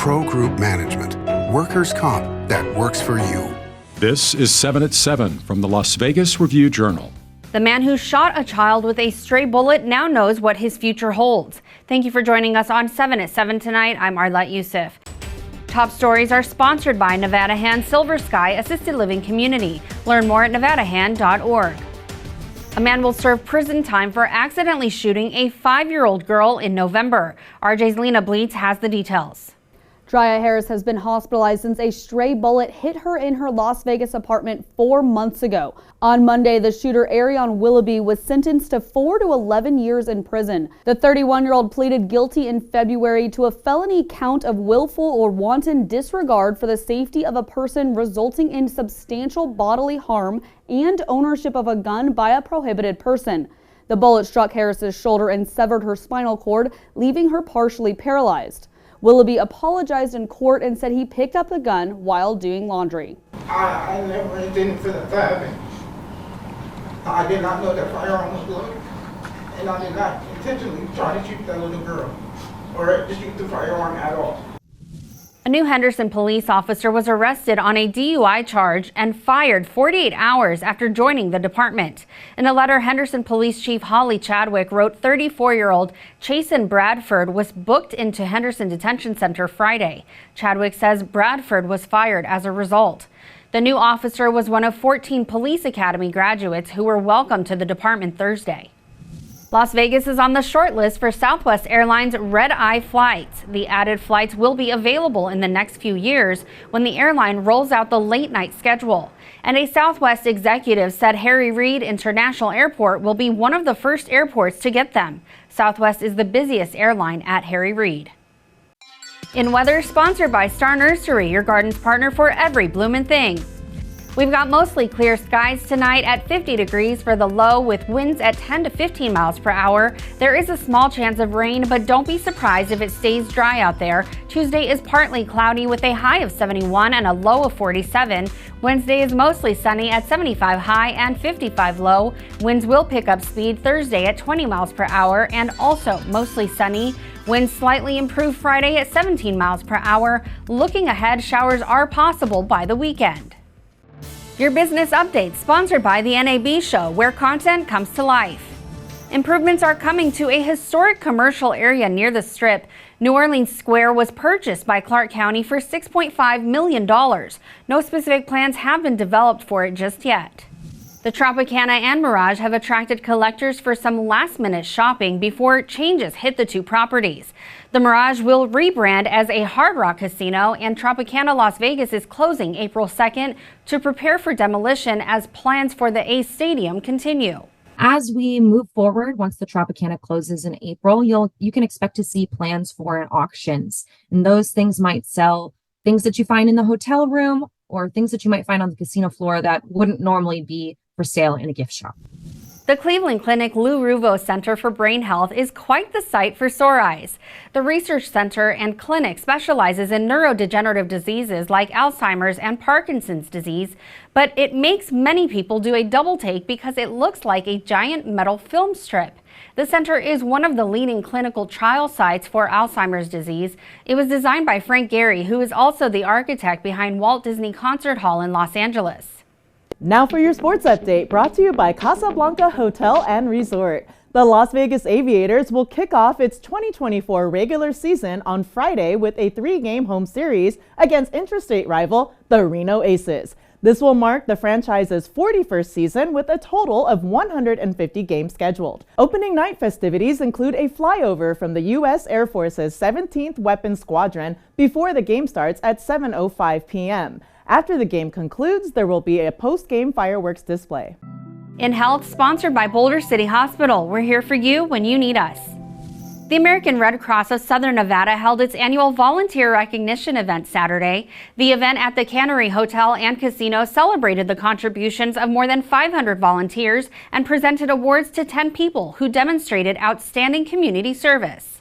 Pro Group Management. Workers' comp that works for you. This is 7 at 7 from the Las Vegas Review-Journal. The man who shot a child with a stray bullet now knows what his future holds. Thank you for joining us on 7 at 7 tonight. I'm Arlette Youssef. Top stories are sponsored by Nevada Hand Silver Sky Assisted Living Community. Learn more at nevadahand.org. A man will serve prison time for accidentally shooting a 5-year-old girl in November. RJ's Lena Bleets has the details. Drea Harris has been hospitalized since a stray bullet hit her in her Las Vegas apartment 4 months ago. On Monday, the shooter, Arion Willoughby, was sentenced to 4 to 11 years in prison. The 31-year-old pleaded guilty in February to a felony count of willful or wanton disregard for the safety of a person resulting in substantial bodily harm and ownership of a gun by a prohibited person. The bullet struck Harris's shoulder and severed her spinal cord, leaving her partially paralyzed. Willoughby apologized in court and said he picked up the gun while doing laundry. I never intended for that to happen. I did not know that firearm was loaded, and I did not intentionally try to shoot that little girl or to shoot the firearm at all. A new Henderson police officer was arrested on a DUI charge and fired 48 hours after joining the department. In a letter, Henderson Police Chief Holly Chadwick wrote 34-year-old Chasen Bradford was booked into Henderson Detention Center Friday. Chadwick says Bradford was fired as a result. The new officer was one of 14 Police Academy graduates who were welcomed to the department Thursday. Las Vegas is on the short list for Southwest Airlines red-eye flights. The added flights will be available in the next few years when the airline rolls out the late-night schedule. And a Southwest executive said Harry Reid International Airport will be one of the first airports to get them. Southwest is the busiest airline at Harry Reid. In weather, sponsored by Star Nursery, your garden's partner for every bloomin' thing. We've got mostly clear skies tonight at 50 degrees for the low with winds at 10 to 15 miles per hour. There is a small chance of rain, but don't be surprised if it stays dry out there. Tuesday is partly cloudy with a high of 71 and a low of 47. Wednesday is mostly sunny at 75 high and 55 low. Winds will pick up speed Thursday at 20 miles per hour and also mostly sunny. Winds slightly improve Friday at 17 miles per hour. Looking ahead, showers are possible by the weekend. Your business update sponsored by the NAB Show, where content comes to life. Improvements are coming to a historic commercial area near the Strip. New Orleans Square was purchased by Clark County for $6.5 million. No specific plans have been developed for it just yet. The Tropicana and Mirage have attracted collectors for some last-minute shopping before changes hit the two properties. The Mirage will rebrand as a Hard Rock casino, and Tropicana Las Vegas is closing April 2nd to prepare for demolition as plans for the A's Stadium continue. As we move forward, once the Tropicana closes in April, you can expect to see plans for auctions. And those things might sell things that you find in the hotel room or things that you might find on the casino floor that wouldn't normally be for sale in a gift shop. The Cleveland Clinic Ruvo Center for Brain Health is quite the sight for sore eyes. The research center and clinic specializes in neurodegenerative diseases like Alzheimer's and Parkinson's disease, but it makes many people do a double take because it looks like a giant metal film strip. The center is one of the leading clinical trial sites for Alzheimer's disease. It was designed by Frank Gehry, who is also the architect behind Walt Disney Concert Hall in Los Angeles. Now for your sports update, brought to you by Casablanca Hotel and Resort. The Las Vegas Aviators will kick off its 2024 regular season on Friday with a 3-game home series against intrastate rival, the Reno Aces. This will mark the franchise's 41st season with a total of 150 games scheduled. Opening night festivities include a flyover from the U.S. Air Force's 17th Weapons Squadron before the game starts at 7:05 p.m. After the game concludes, there will be a post-game fireworks display. In health, sponsored by Boulder City Hospital, we're here for you when you need us. The American Red Cross of Southern Nevada held its annual volunteer recognition event Saturday. The event at the Cannery Hotel and Casino celebrated the contributions of more than 500 volunteers and presented awards to 10 people who demonstrated outstanding community service.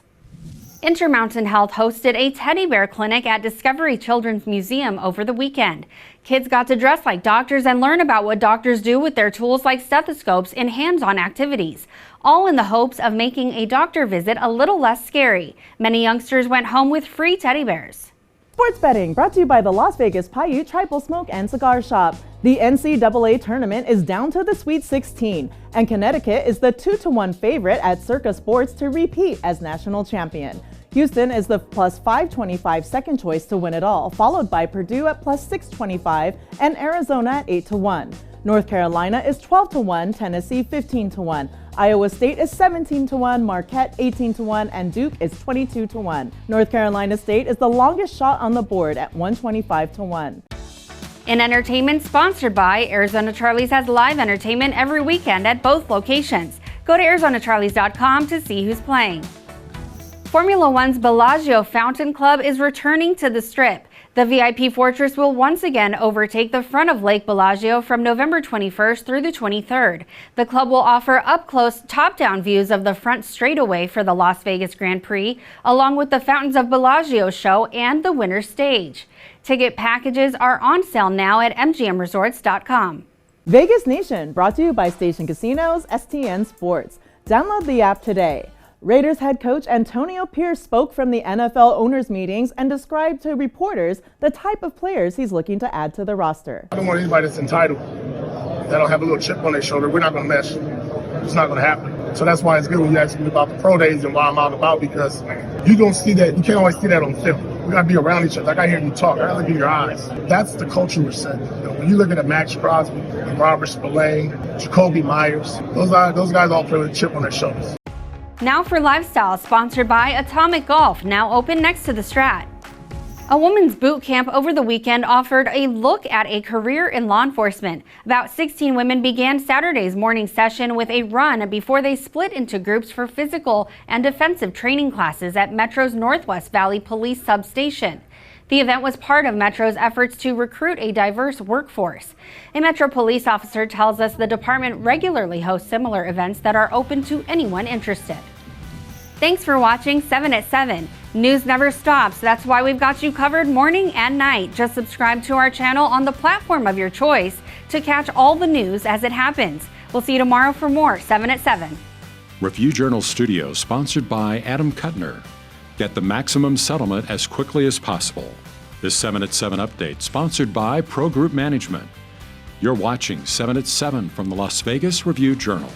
Intermountain Health hosted a teddy bear clinic at Discovery Children's Museum over the weekend. Kids got to dress like doctors and learn about what doctors do with their tools like stethoscopes in hands-on activities, all in the hopes of making a doctor visit a little less scary. Many youngsters went home with free teddy bears. Sports betting brought to you by the Las Vegas Paiute Tribal Smoke and Cigar Shop. The NCAA tournament is down to the Sweet 16, and Connecticut is the 2-1 favorite at Circa Sports to repeat as national champion. Houston is the plus 525 second choice to win it all, followed by Purdue at plus 625 and Arizona at 8-1. North Carolina is 12-1, Tennessee 15-1. Iowa State is 17-1, Marquette 18-1, and Duke is 22-1. North Carolina State is the longest shot on the board at 125-1. In entertainment, sponsored by Arizona Charlie's has live entertainment every weekend at both locations. Go to ArizonaCharlies.com to see who's playing. Formula One's Bellagio Fountain Club is returning to the Strip. The VIP Fortress will once again overtake the front of Lake Bellagio from November 21st through the 23rd. The club will offer up-close, top-down views of the front straightaway for the Las Vegas Grand Prix, along with the Fountains of Bellagio show and the winner's stage. Ticket packages are on sale now at mgmresorts.com. Vegas Nation, brought to you by Station Casinos, STN Sports. Download the app today. Raiders head coach Antonio Pierce spoke from the NFL owners' meetings and described to reporters the type of players he's looking to add to the roster. I don't want anybody that's entitled, that don't have a little chip on their shoulder. We're not going to mesh. It's not going to happen. So that's why it's good when you ask me about the pro days and why I'm out and about, because you don't see that. You can't always see that on film. We got to be around each other. I got to hear you talk. I got to look in your eyes. That's the culture we're setting. You know, when you look at Max Crosby, Robert Spillane, Jacoby Myers, those guys all play with a chip on their shoulders. Now for Lifestyle, sponsored by Atomic Golf, now open next to the Strat. A women's boot camp over the weekend offered a look at a career in law enforcement. About 16 women began Saturday's morning session with a run before they split into groups for physical and defensive training classes at Metro's Northwest Valley Police Substation. The event was part of Metro's efforts to recruit a diverse workforce. A Metro police officer tells us the department regularly hosts similar events that are open to anyone interested. Thanks for watching 7 at 7. News never stops. That's why we've got you covered morning and night. Just subscribe to our channel on the platform of your choice to catch all the news as it happens. We'll see you tomorrow for more 7 at 7. Review Journal Studio, sponsored by Adam Kuttner. Get the maximum settlement as quickly as possible. This 7 at 7 update, sponsored by Pro Group Management. You're watching 7 at 7 from the Las Vegas Review Journal.